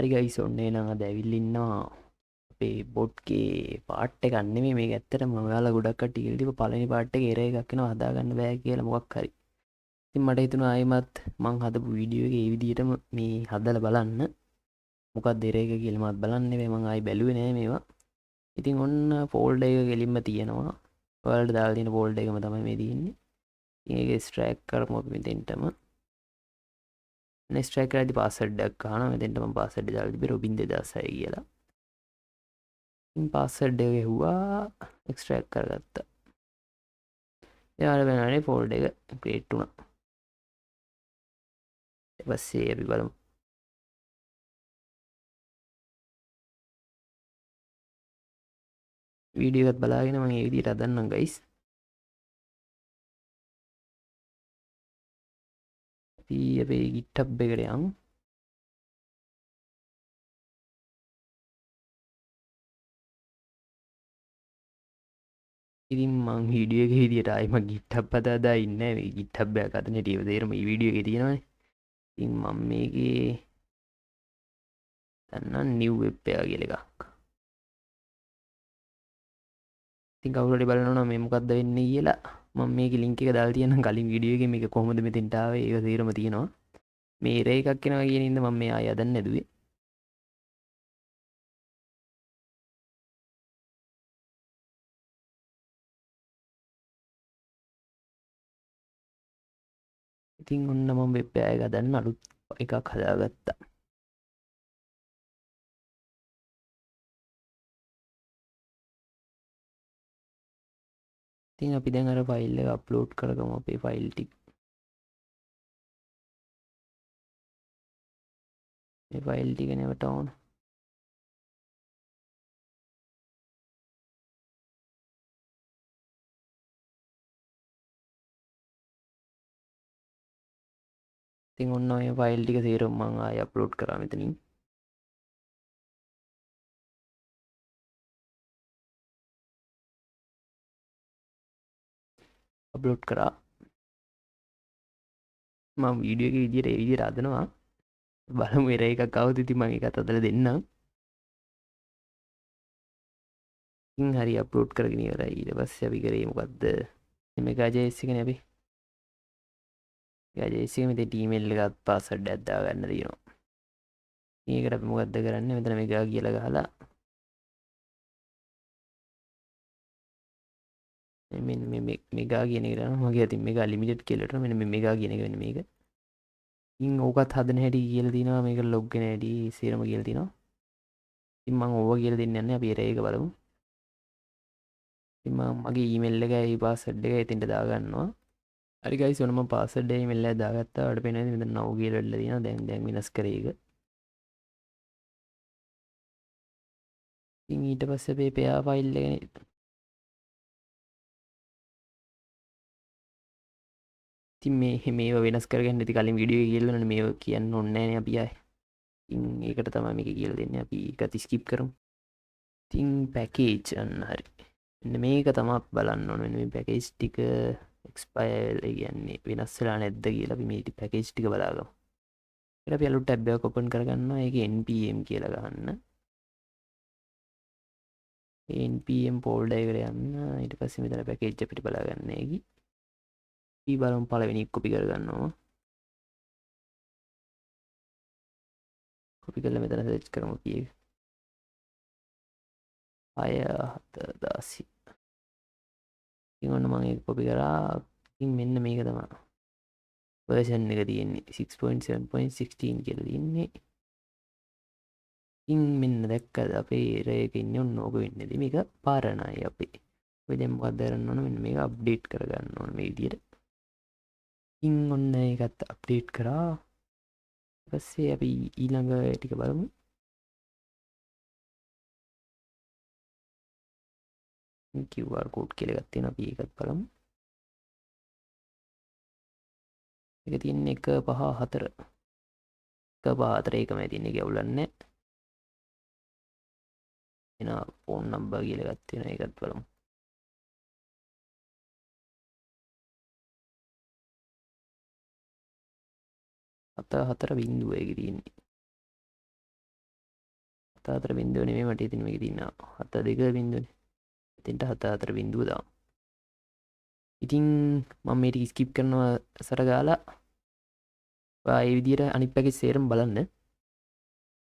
හරි ගයිස් ඔන්නේ නම් අද ඇවිල්ලා ඉන්නවා අපේ බොට්ගේ පාට් එකක් නෙමෙයි මේක ඇත්තටම ඔයාලා ගොඩක් කට්ටිය කියලා තිබ්බ පළවෙනි පාට් එකේ එරර් එකක් එනවා හදාගන්න බෑ කියලා මොකක් හරි. ඉතින් මට හිතුණා ආයෙමත් මං හදපු වීඩියෝ එකේ ඒ විදිහටම මේ හදලා බලන්න. මොකක්ද එරර් එක කියලා මත් බලන්නේ මේ මං ආයෙ බැලුවේ නෑ මේවා. ඉතින් ඔන්න ෆෝල්ඩර් එක ගෙලින්ම තියෙනවා. ඔයාලට දාලා තියෙන ෆෝල්ඩර් එකම තමයි මේ තියෙන්නේ. ඉතින් ඒක එක්ස්ට්‍රැක්ට් කරමු අපි මෙතෙන්ටම. එක්ස්ට්‍රැක්ට් කරද්දි පාස්වර්ඩ් එකක් අහනවා. මෙතෙන්ට මම පාස්වර්ඩ් දාලා තිබ්බේ රොබින් 2006 කියලා. පාස්සඩ් එක ගැහුවා එක්ස්ට්‍රැක්ට් කරගත්තා. යාර වෙනනේ ෆෝල්ඩර් එක ක්‍රියේට් වුණා. ඊට පස්සේ අපි බලමු වීඩියෝ එකත් බලාගෙන මම මේ විදිහට හදන්නම් ගයිස්. අපි අපේ GitHub එකට යමු. ඉතින් මං වීඩියෝ එකේ විදිහට ආයිම GitHub හදාදා ඉන්නේ මේ GitHub එකක් හදන හැටි තේරෙම මේ වීඩියෝ එකේ තියෙනවානේ. ඉතින් මම මේකේ දන්නා new web එක කියලා එකක්. ඉතින් කවුරු හරි බලනවා නම් මේ මොකද්ද වෙන්නේ කියලා මම මේකේ link එක දාලා තියෙනවා කලින් වීඩියෝ එකේ මේක කොහොමද මෙතෙන්ට ආවේ ඒක තේරෙම තියෙනවා. මේ error එකක් එනවා කියන ඉඳ මම මේ ආය හදන්න නැදුවේ. ඉතින් ඔන්න මම වෙබ් එක හදන්න අලුත් එකක් හදාගත්තා. ඉතින් අපි දැන් අර ෆයිල් එක අප්ලෝඩ් කරගමු අපේ ෆයිල් ටික. මේ ෆයිල් ටික නැවට ඕන. ඉතින් ඔන්න ඔය ෆයිල් ටික සේරම මම ආයෙ අප්ලෝඩ් කරා මෙතනින්. අප්ලෝඩ් කරා. මම වීඩියෝ එකේ විදියට ඒ විදියට හදනවා. බලමු error එකක් આવුත් ඉතින් මම ඒකත් අදලා දෙන්නම්. ඉතින් හරි අප්ලෝඩ් කරගෙන ඉවරයි. ඊට පස්සේ අපි කරේ මොකද්ද? මේ ගජේස් එකනේ අපි. ගජේස් එකේ මෙතන email එකත් password එකක් දාගන්න තියෙනවා. මේකට අපි මොකද්ද කරන්නේ? මෙතන මෙගා කියලා ගහලා මෙන්න මේ මෙගා කියන එක ගන්න මගේ අතින් මෙගා ලිමිටඩ් කියලා හිටන මෙන්න මේ මෙගා කියන එක වෙන මේක. ඉතින් ඕකත් හදන හැටි කියලා තියෙනවා මේක ලොග් වෙන හැටි සේරම කියලා තියෙනවා. ඉතින් මම ඕවා කියලා දෙන්න යන්නේ අපි error එක බලමු. ඉතින් මම මගේ email එකයි password එකයි එතෙන්ට දාගන්නවා. හරි guys ඔන්න මම password එකයි email එක දාගත්තා. ඔයාලට පේනවද මෙතන now කියලා වෙලා තියෙනවා. දැන් වෙනස් කරේ ඒක. ඉතින් ඊට පස්සේ අපේ pair file එකනේ ඉතින් මේව වෙනස් කරගන්න ඉතින් කලින් වීඩියෝ එකේ කියලා මේව කියන්න ඕනේ නැහැ නේ අපි ආයේ. ඉතින් ඒකට තමයි මේක කියලා දෙන්නේ. අපි ඒකත් skip කරමු. ඉතින් පැකේජ් අන්න හරි. මෙන්න මේක තමයි බලන්න ඕනේ. මෙන්න මේ පැකේජ් ටික එක්ස්පයර් කියන්නේ වෙනස් වෙලා නැද්ද කියලා අපි මේ පැකේජ් ටික බලාගමු. ඊට අපි අලුත් ටැබ් එකක් ඕපන් කරගන්නවා. ඒකේ npm කියලා ගහන්න. npm ෆෝල්ඩර් එකට යන්න. ඊට පස්සේ මෙතන පැකේජ් අපිට බලා ගන්න ඒකි. අපි බලමු පළවෙනි එක කොපි කරගන්නවා. කොපි කරලා මෙතන සර්ච් කරමු අපි ඒක. 6 ඉතින් ඔන්න මම ඒක කොපි කරා. ඉතින් මෙන්න මේක තමයි version එක තියෙන්නේ 6.7.16 කියලා තියෙන්නේ. ඉතින් මෙන්න දැක්කද අපේ error එක ඉන්නේ ඔන්න ඕක වෙන්නේ. ඉතින් මේක පාරණයි අපි. ඔය දැන් මොකක්ද කරන්න ඕන මෙන්න මේක අප්ඩේට් කරගන්න ඕන මේ විදිහට. ඉතින් ඔන්න ඒකත් අප්ඩේට් කරා. ඊට පස්සේ අපි ඊළඟ ටික බලමු. QR code කියලා එකක් තියෙනවා අපි ඒකත් බලමු. ඒක තියෙන්නේ 154. 154 ඒකමයි තියෙන්නේ ගැවුලන්නේ. එන ෆෝන් නම්බර් කියලා එකක් තියෙනවා ඒකත් බලමු. 74 බිංදුව ඒකේ තියෙන්නේ. 7.4 බිඳුව නෙමෙයි මට ඉතින් මේකේ තියෙනවා 7.2 බිඳුවනේ. එතෙන්ට 7.4 බිඳුව දාමු. ඉතින් මම මේ ටික ස්කිප් කරනවා සර ගාලා. ඔයා ඒ විදිහට අනිත් පැකේජ් සේරම බලන්න.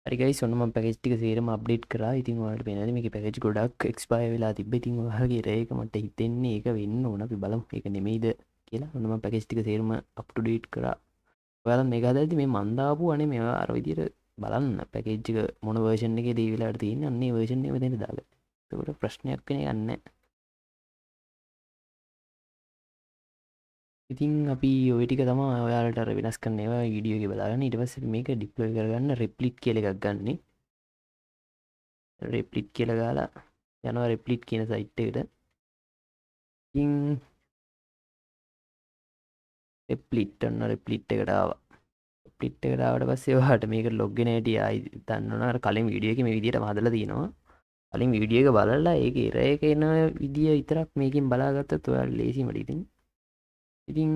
හරි ගයිස් ඔන්න මම පැකේජ් ටික සේරම අප්ඩේට් කරා. ඉතින් ඔයාලට පේනවාද මේකේ පැකේජ් ගොඩක් එක්ස්පයර් වෙලා තිබ්බ. ඉතින් ඔයාලගේ රේක මට හිතෙන්නේ ඒක වෙන්න ඕන. අපි බලමු ඒක නෙමෙයිද කියලා. ඔන්න මම පැකේජ් ටික සේරම අප් ටු ඩේට් කරා. ඔයාලා මේක හදද්දි මේ මන් දාපු අනේ මේවා අර විදිහට බලන්න පැකේජ් එක මොන වර්ෂන් එකේද ඒ වෙලාවට තියෙන්නේ. අන්න ඒ වර්ෂන් එක මෙතන දාගන්න. ඒකට ප්‍රශ්නයක් වෙන්නේ නැහැ. ඉතින් අපි ඔය ටික තමයි ඔයාලට අර වෙනස් කරන්න ඒවා වීඩියෝ එකේ බලාගන්න. ඊට පස්සේ මේක ඩිප්ලොයි කරගන්න රෙප්ලිට් කියලා එකක් ගන්නෙ. රෙප්ලිට් කියලා ගාලා යනවා රෙප්ලිට් කියන සයිට් එකට. ඉතින් රෙප්ලිට් ඔන්න රෙප්ලිට් එකට ආවා. රෙප්ලිට් එකට ආවට පස්සේ ඔයාලට මේක ලොග් වෙන හැටි ආයි දන්නවනේ. අර කලින් වීඩියෝ එකේ මේ විදිහටම හදලා තියෙනවා. කලින් වීඩියෝ එක බලලා ඒකේ එරර් එක එන විදිය විතරක් මේකෙන් බලාගත්තොත් ඔයාලා ලේසිමට ඉතින්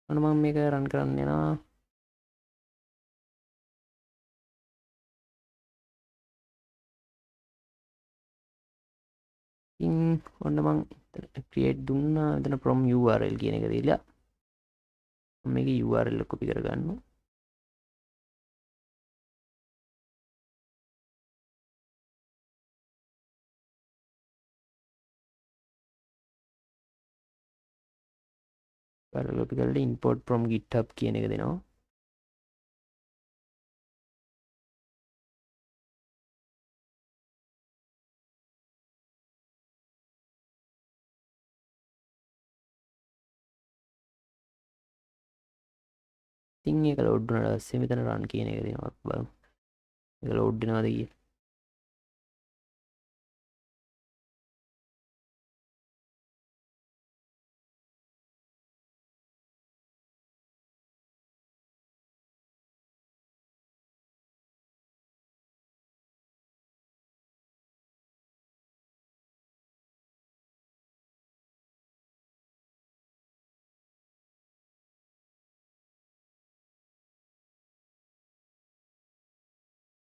ඔන්න මම මේක රන් කරන්න යනවා. ඉතින් ඔන්න මම ක්‍රියේට් දුන්නා. එතන from URL කියන එක දීලා මම මේකේ URL එක කොපි කරගන්නවා. කොපි කරලා import from github කියන එක දෙනවා. ඉතින් ඒක ලෝඩ් වුණාට පස්සේ මෙතන run කියන එක දෙනවා. බලමු ඒක ලෝඩ් වෙනවද කියලා.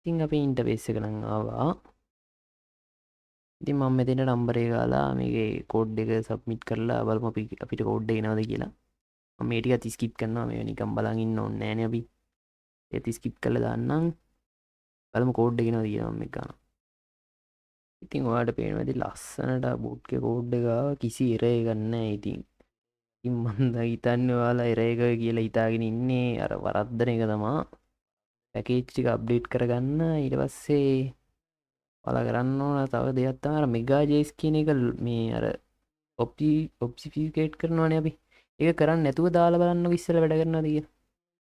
ඉතින් අපේ ඉන්ටර්ෆේස් එක නම් ආවා. ඉතින් මම මෙතන නම්බර් එක ගාලා මේකේ කෝඩ් එක සබ්මිට් කරලා බලමු අපිට කෝඩ් එක එනවද කියලා. මම මේ ටිකත් ස්කිප් කරනවා. මේව නිකන් බලන් ඉන්න ඕනේ නෑනේ අපි. ඒත් ස්කිප් කරලා දාන්නම්. බලමු කෝඩ් එක එනවද කියලා මම ගන්නවා. ඉතින් ඔයාලට පේනවා ඉතින් ලස්සනට බූට් එකේ කෝඩ් එක ආවා. කිසි එරර් එකක් නැහැ ඉතින්. ඉතින් මම හිතන්නේ ඔයාලා එරර් එක කියලා හිතාගෙන ඉන්නේ අර වරද්දන එක තමයි. පැකේජ් ටික අප්ඩේට් කරගන්න. ඊට පස්සේ ඔයාලා කරන්න ඕන තව දෙයක් තමයි අර මෙගා.js කියන එක මේ අර ඔබ්ජෙක්ටිෆිකේට් කරනවානේ අපි. ඒක කරන්නේ නැතුව දාලා බලන්නකො ඉස්සෙල්ලා වැඩ කරනවද කියලා.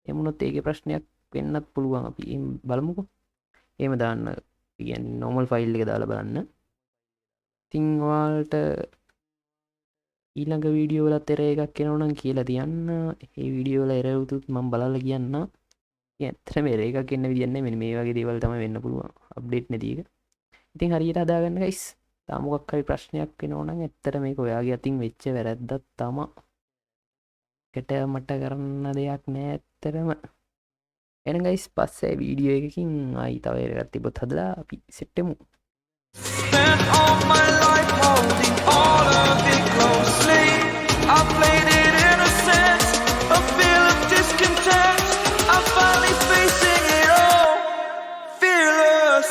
එහෙම වුණොත් ඒකේ ප්‍රශ්නයක් වෙන්නත් පුළුවන්. අපි බලමුකෝ. එහෙම දාන්න කියන්නේ normal file එක දාලා බලන්න. ඉතින් ඔයාලට ඊළඟ වීඩියෝ වලත් එරර් එකක් එනවා නම් කියලා තියන්න. මේ වීඩියෝ වල එරර් උතුත් මම බලලා කියන්නම්. ඇත්තටම එරර් එකක් එන්න විදියක් නැහැ. මෙන්න මේ වගේ දේවල් තමයි වෙන්න පුළුවන්. අප්ඩේට් නැති එක. ඉතින් හරියට හදාගන්න guys. තාම මොකක් හරි ප්‍රශ්නයක් වෙනවා නම් ඇත්තට මේක ඔයාගේ අතින් වෙච්ච වැරද්දක් තමයි. කට මට කරන්න දෙයක් නෑ ඇත්තටම. එහෙනම් guys පස්සේ වීඩියෝ එකකින් ආයි තව එරර් එකක් තිබ්බොත් හදලා අපි සෙට් වෙමු. Spent all my life holding all of it closely. I played it innocent, a feel of discontent. I'm finally facing it all, fearless.